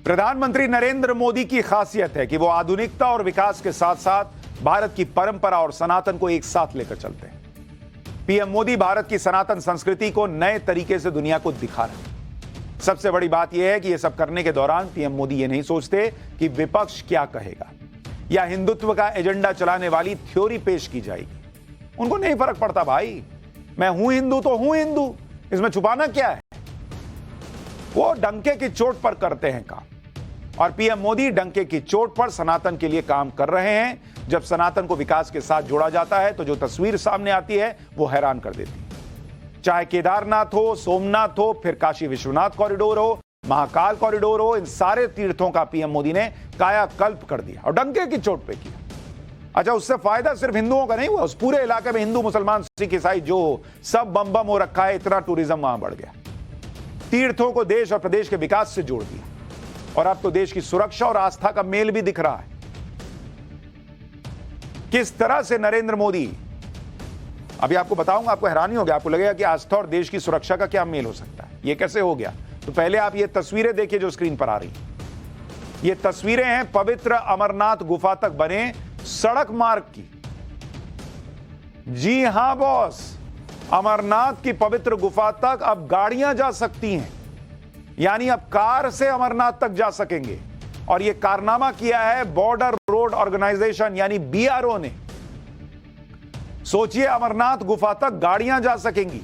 प्रधानमंत्री नरेंद्र मोदी की खासियत है कि वो आधुनिकता और विकास के साथ साथ भारत की परंपरा और सनातन को एक साथ लेकर चलते हैं। पीएम मोदी भारत की सनातन संस्कृति को नए तरीके से दुनिया को दिखा रहे हैं। सबसे बड़ी बात यह है कि यह सब करने के दौरान पीएम मोदी ये नहीं सोचते कि विपक्ष क्या कहेगा या हिंदुत्व का एजेंडा चलाने वाली थ्योरी पेश की जाएगी। उनको नहीं फर्क पड़ता भाई, मैं हूं हिंदू तो हूं हिंदू, इसमें छुपाना क्या है। वो डंके की चोट पर करते हैं काम, और पीएम मोदी डंके की चोट पर सनातन के लिए काम कर रहे हैं। जब सनातन को विकास के साथ जोड़ा जाता है तो जो तस्वीर सामने आती है वो हैरान कर देती है। चाहे केदारनाथ हो, सोमनाथ हो, फिर काशी विश्वनाथ कॉरिडोर हो, महाकाल कॉरिडोर हो, इन सारे तीर्थों का पीएम मोदी ने कायाकल्प कर दिया और डंके की चोट पे किया। अच्छा, उससे फायदा सिर्फ हिंदुओं का नहीं हुआ, उस पूरे इलाके में हिंदू मुसलमान सिख ईसाई जो सब बम बम हो रखा है, इतना टूरिज्म वहां बढ़ गया। तीर्थों को देश और प्रदेश के विकास से जोड़ दिया, और अब तो देश की सुरक्षा और आस्था का मेल भी दिख रहा है। किस तरह से नरेंद्र मोदी, अभी आपको बताऊंगा, आपको हैरानी होगी, आपको लगेगा कि आस्था और देश की सुरक्षा का क्या मेल हो सकता है, यह कैसे हो गया। तो पहले आप ये तस्वीरें देखिए जो स्क्रीन पर आ रही हैं। ये तस्वीरें हैं पवित्र अमरनाथ गुफा तक बने सड़क मार्ग की। जी हां बॉस, अमरनाथ की पवित्र गुफा तक अब गाड़ियां जा सकती हैं, यानी अब कार से अमरनाथ तक जा सकेंगे। और यह कारनामा किया है बॉर्डर रोड ऑर्गेनाइजेशन यानी बीआरओ ने। सोचिए, अमरनाथ गुफा तक गाड़ियां जा सकेंगी,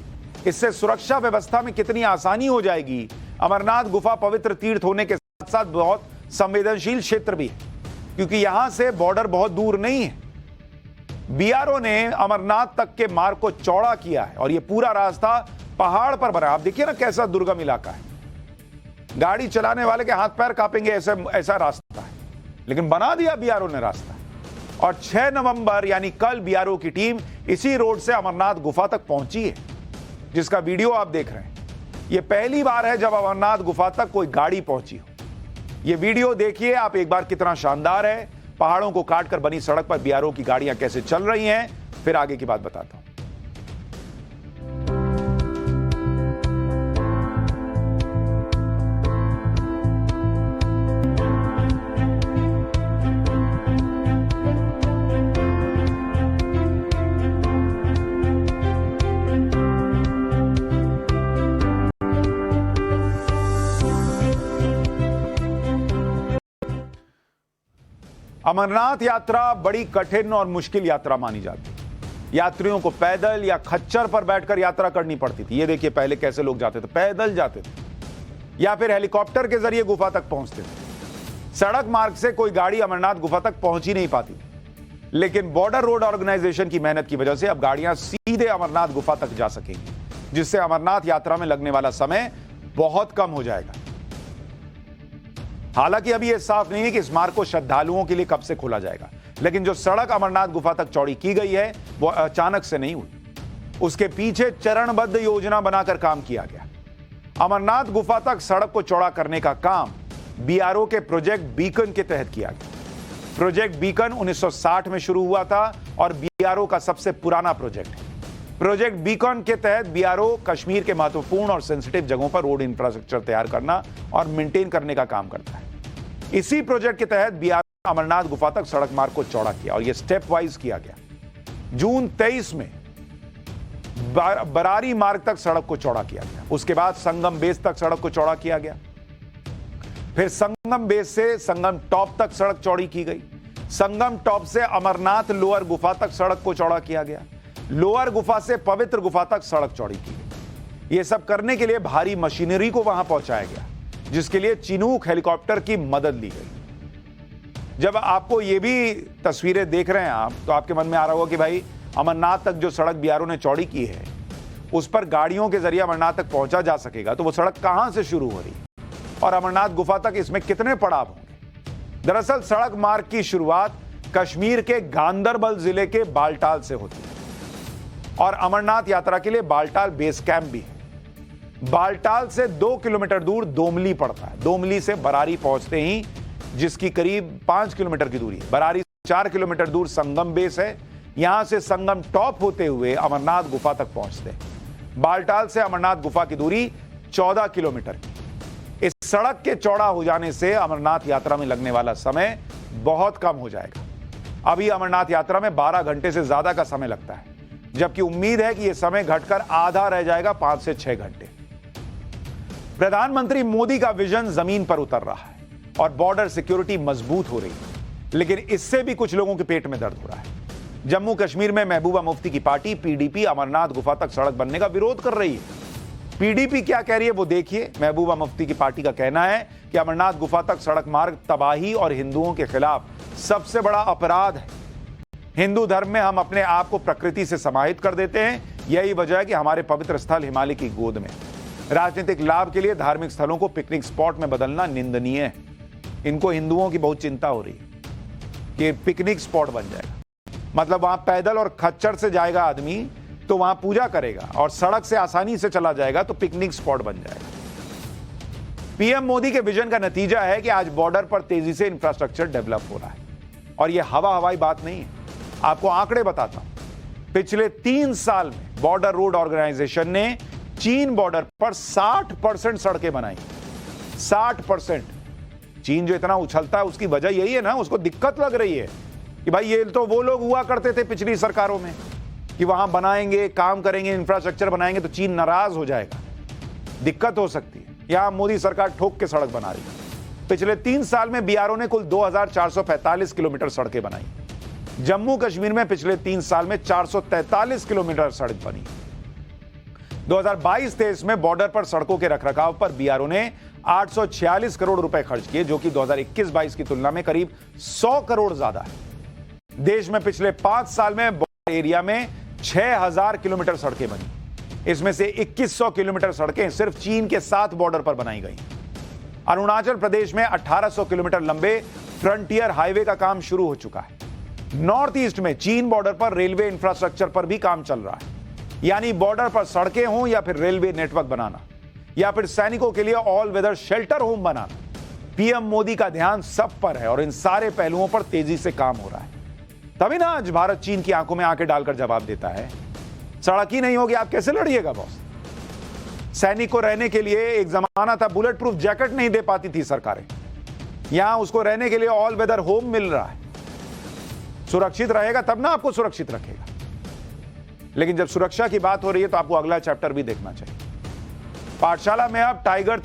इससे सुरक्षा व्यवस्था में कितनी आसानी हो जाएगी। अमरनाथ गुफा पवित्र तीर्थ होने के साथ साथ बहुत संवेदनशील क्षेत्र भी है, क्योंकि यहां से बॉर्डर बहुत दूर नहीं है। बीआरओ ने अमरनाथ तक के मार्ग को चौड़ा किया है, और यह पूरा रास्ता पहाड़ पर बना। आप देखिए ना कैसा दुर्गम इलाका है, गाड़ी चलाने वाले के हाथ पैर कांपेंगे, ऐसा रास्ता है, लेकिन बना दिया बीआरओ ने रास्ता। और 6 नवंबर यानी कल बीआरओ की टीम इसी रोड से अमरनाथ गुफा तक पहुंची है, जिसका वीडियो आप देख रहे हैं। यह पहली बार है जब अमरनाथ गुफा तक कोई गाड़ी पहुंची हो। यह वीडियो देखिए आप एक बार, कितना शानदार है। पहाड़ों को काटकर बनी सड़क पर बीआरओ की गाड़ियां कैसे चल रही हैं, फिर आगे की बात बताता हूं। अमरनाथ यात्रा बड़ी कठिन और मुश्किल यात्रा मानी जाती है। यात्रियों को पैदल या खच्चर पर बैठकर यात्रा करनी पड़ती थी। ये देखिए पहले कैसे लोग जाते थे, पैदल जाते थे या फिर हेलीकॉप्टर के जरिए गुफा तक पहुंचते थे। सड़क मार्ग से कोई गाड़ी अमरनाथ गुफा तक पहुंच ही नहीं पाती थी। लेकिन बॉर्डर रोड ऑर्गेनाइजेशन की मेहनत की वजह से अब गाड़ियां सीधे अमरनाथ गुफा तक जा सकेंगी, जिससे अमरनाथ यात्रा में लगने वाला समय बहुत कम हो जाएगा। हालांकि अभी यह साफ नहीं है कि इस मार्ग को श्रद्धालुओं के लिए कब से खोला जाएगा, लेकिन जो सड़क अमरनाथ गुफा तक चौड़ी की गई है वो अचानक से नहीं हुई। उसके पीछे चरणबद्ध योजना बनाकर काम किया गया। अमरनाथ गुफा तक सड़क को चौड़ा करने का काम बीआरओ के प्रोजेक्ट बीकन के तहत किया गया। प्रोजेक्ट बीकन 1960 में शुरू हुआ था और बीआरओ का सबसे पुराना प्रोजेक्ट है। प्रोजेक्ट बीकन के तहत बीआरओ कश्मीर के महत्वपूर्ण और सेंसिटिव जगहों पर रोड इंफ्रास्ट्रक्चर तैयार करना और मेंटेन करने का काम करता है। इसी प्रोजेक्ट के तहत बीआरओ अमरनाथ गुफा तक सड़क मार्ग को चौड़ा किया, और यह स्टेप वाइज किया गया। जून 23 में बरारी मार्ग तक सड़क को चौड़ा किया गया। उसके बाद संगम बेस तक सड़क को चौड़ा किया गया। फिर संगम बेस से संगम टॉप तक सड़क चौड़ी की गई। संगम टॉप से अमरनाथ लोअर गुफा तक सड़क को चौड़ा किया गया। लोअर गुफा से पवित्र गुफा तक सड़क चौड़ी की गई। यह सब करने के लिए भारी मशीनरी को वहां पहुंचाया गया, जिसके लिए चिनूक हेलीकॉप्टर की मदद ली गई। जब आपको ये भी तस्वीरें देख रहे हैं आप, तो आपके मन में आ रहा होगा कि भाई अमरनाथ तक जो सड़क बीआरओ ने चौड़ी की है उस पर गाड़ियों के जरिए अमरनाथ तक पहुंचा जा सकेगा, तो वो सड़क कहां से शुरू हो रही है और अमरनाथ गुफा तक इसमें कितने पड़ाव होंगे। दरअसल सड़क मार्ग की शुरुआत कश्मीर के गांदरबल जिले के बालटाल से होती है, और अमरनाथ यात्रा के लिए बालटाल बेस कैंप भी है। बालटाल से 2 किलोमीटर दूर दोमली पड़ता है। दोमली से बरारी पहुंचते ही, जिसकी करीब 5 किलोमीटर की दूरी है। बरारी से 4 किलोमीटर दूर संगम बेस है। यहां से संगम टॉप होते हुए अमरनाथ गुफा तक पहुंचते हैं। बालटाल से अमरनाथ गुफा की दूरी 14 किलोमीटर की। इस सड़क के चौड़ा हो जाने से अमरनाथ यात्रा में लगने वाला समय बहुत कम हो जाएगा। अभी अमरनाथ यात्रा में 12 घंटे से ज्यादा का समय लगता है, जबकि उम्मीद है कि यह समय घटकर आधा रह जाएगा, 5 से 6 घंटे। प्रधानमंत्री मोदी का विजन जमीन पर उतर रहा है और बॉर्डर सिक्योरिटी मजबूत हो रही है, लेकिन इससे भी कुछ लोगों के पेट में दर्द हो रहा है। जम्मू कश्मीर में महबूबा मुफ्ती की पार्टी पीडीपी अमरनाथ गुफा तक सड़क बनने का विरोध कर रही है। पीडीपी क्या कह रही है वो देखिए। महबूबा मुफ्ती की पार्टी का कहना है कि अमरनाथ गुफा तक सड़क मार्ग तबाही और हिंदुओं के खिलाफ सबसे बड़ा अपराध है। हिंदू धर्म में हम अपने आप को प्रकृति से समाहित कर देते हैं, यही वजह है कि हमारे पवित्र स्थल हिमालय की गोद में। राजनीतिक लाभ के लिए धार्मिक स्थलों को पिकनिक स्पॉट में बदलना निंदनीय है। इनको हिंदुओं की बहुत चिंता हो रही है कि पिकनिक स्पॉट बन जाएगा, मतलब वहां पैदल और खच्चर से जाएगा आदमी तो वहां पूजा करेगा, और सड़क से आसानी से चला जाएगा तो पिकनिक स्पॉट बन जाएगा। पीएम मोदी के विजन का नतीजा है कि आज बॉर्डर पर तेजी से इंफ्रास्ट्रक्चर डेवलप हो रहा है, और यह हवाई बात नहीं है। आपको आंकड़े बताता हूं। पिछले 3 साल में बॉर्डर रोड ऑर्गेनाइजेशन ने चीन बॉर्डर पर 60% सड़कें बनाई। 60%। चीन जो इतना उछलता है उसकी वजह यही है ना, उसको दिक्कत लग रही है कि भाई ये तो वो लोग हुआ करते थे पिछली सरकारों में कि वहां बनाएंगे, काम करेंगे, इंफ्रास्ट्रक्चर बनाएंगे तो चीन नाराज हो जाएगा, दिक्कत हो सकती है। यहां मोदी सरकार ठोक के सड़क बना रही है। पिछले 3 साल में बीआरओ ने कुल 2445 किलोमीटर सड़कें बनाई। जम्मू कश्मीर में पिछले 3 साल में 443 किलोमीटर सड़क बनी। 2022-23 में बॉर्डर पर सड़कों के रखरखाव पर बीआरओ ने 846 करोड़ रुपए खर्च किए, जो कि 2021-22 की तुलना में करीब 100 करोड़ ज्यादा है। देश में पिछले 5 साल में बॉर्डर एरिया में 6000 किलोमीटर सड़कें बनी। इसमें से 2100 किलोमीटर सड़कें सिर्फ चीन के 7 बॉर्डर पर बनाई गई। अरुणाचल प्रदेश में 1800 किलोमीटर लंबे फ्रंटियर हाईवे का काम शुरू हो चुका है। नॉर्थ ईस्ट में चीन बॉर्डर पर रेलवे इंफ्रास्ट्रक्चर पर भी काम चल रहा है, यानी बॉर्डर पर सड़कें हों या फिर रेलवे नेटवर्क बनाना या फिर सैनिकों के लिए ऑल वेदर शेल्टर होम बनाना। पीएम मोदी का ध्यान सब पर है और इन सारे पहलुओं पर तेजी से काम हो रहा है। तभी ना आज भारत चीन की आंखों में आंखें डालकर जवाब देता है। सड़क ही नहीं होगी आप कैसे लड़िएगा बॉस? सैनिक को रहने के लिए एक जमाना था बुलेट प्रूफ जैकेट नहीं दे पाती थी सरकारें, यहां उसको रहने के लिए ऑल वेदर होम मिल रहा है। सुरक्षित रहेगा तब ना आपको सुरक्षित रखेगा। लेकिन जब सुरक्षा की बात हो रही है तो आपको अगला चैप्टर भी देखना चाहिए। पाठशाला में अब टाइगर